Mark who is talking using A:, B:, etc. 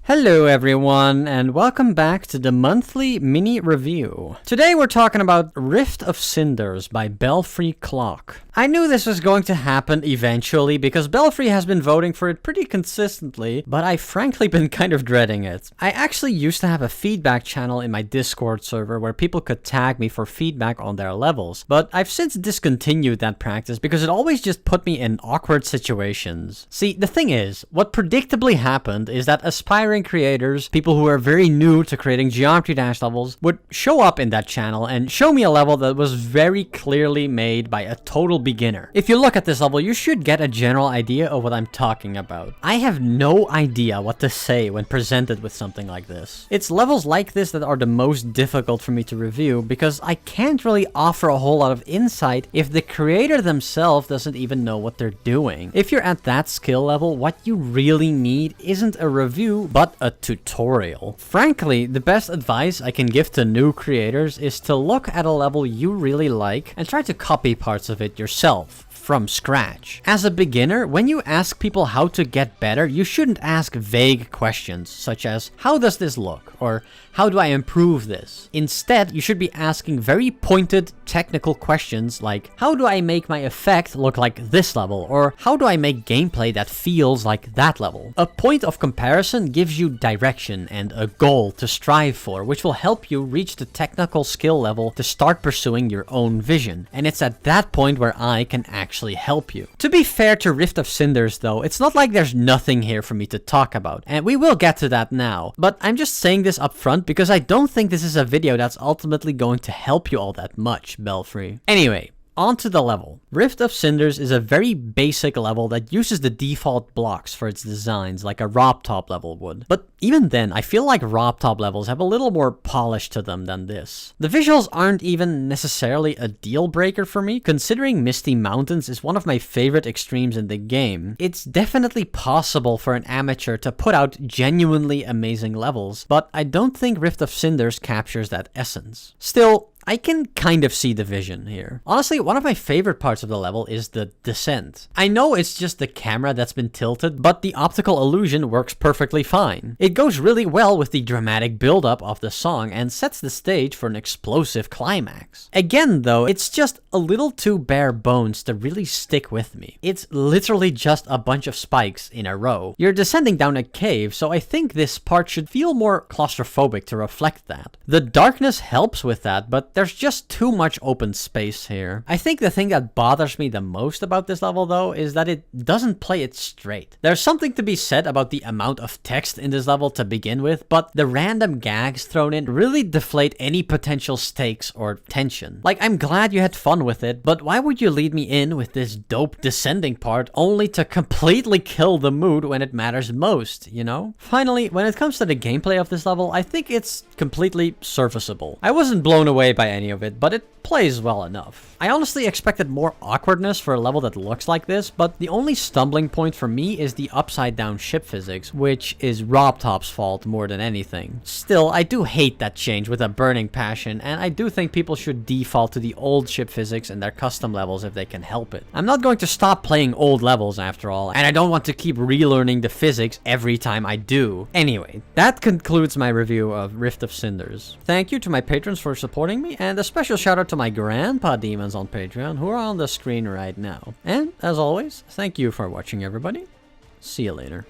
A: Hello everyone, and welcome back to the monthly mini review. Today we're talking about Rift of Cinders by Belfry Clock. I knew this was going to happen eventually because Belfry has been voting for it pretty consistently, but I've frankly been kind of dreading it. I actually used to have a feedback channel in my Discord server where people could tag me for feedback on their levels, but I've since discontinued that practice because it always just put me in awkward situations. See, the thing is, what predictably happened is that aspiring creators, people who are very new to creating Geometry Dash levels, would show up in that channel and show me a level that was very clearly made by a total beginner. If you look at this level, you should get a general idea of what I'm talking about. I have no idea what to say when presented with something like this. It's levels like this that are the most difficult for me to review because I can't really offer a whole lot of insight if the creator themselves doesn't even know what they're doing. If you're at that skill level, what you really need isn't a review, but a tutorial. Frankly, the best advice I can give to new creators is to look at a level you really like and try to copy parts of it yourself from scratch. As a beginner, when you ask people how to get better, you shouldn't ask vague questions such as, how does this look? Or how do I improve this? Instead, you should be asking very pointed technical questions like, how do I make my effect look like this level? Or how do I make gameplay that feels like that level? A point of comparison gives you direction and a goal to strive for, which will help you reach the technical skill level to start pursuing your own vision. And it's at that point where I can actually help you. To be fair to Rift of Cinders though, it's not like there's nothing here for me to talk about, and we will get to that now, but I'm just saying this up front because I don't think this is a video that's ultimately going to help you all that much, Belfry. Anyway, on to the level. Rift of Cinders is a very basic level that uses the default blocks for its designs like a RobTop level would. But even then, I feel like RobTop levels have a little more polish to them than this. The visuals aren't even necessarily a deal breaker for me, considering Misty Mountains is one of my favorite extremes in the game. It's definitely possible for an amateur to put out genuinely amazing levels, but I don't think Rift of Cinders captures that essence. Still, I can kind of see the vision here. Honestly, one of my favorite parts of the level is the descent. I know it's just the camera that's been tilted, but the optical illusion works perfectly fine. It goes really well with the dramatic build-up of the song and sets the stage for an explosive climax. Again though, it's just a little too bare bones to really stick with me. It's literally just a bunch of spikes in a row. You're descending down a cave, so I think this part should feel more claustrophobic to reflect that. The darkness helps with that, but there's just too much open space here. I think the thing that bothers me the most about this level though is that it doesn't play it straight. There's something to be said about the amount of text in this level to begin with, but the random gags thrown in really deflate any potential stakes or tension. Like, I'm glad you had fun with it, but why would you lead me in with this dope descending part only to completely kill the mood when it matters most, you know? Finally, when it comes to the gameplay of this level, I think it's completely serviceable. I wasn't blown away by any of it, but it plays well enough. I honestly expected more awkwardness for a level that looks like this, but the only stumbling point for me is the upside down ship physics, which is RobTop's fault more than anything. Still, I do hate that change with a burning passion, and I do think people should default to the old ship physics and their custom levels if they can help it. I'm not going to stop playing old levels after all, and I don't want to keep relearning the physics every time I do. Anyway, that concludes my review of Rift of Cinders. Thank you to my patrons for supporting me, and a special shout out to my grandpa demons on Patreon who are on the screen right now. And as always, thank you for watching everybody. See you later.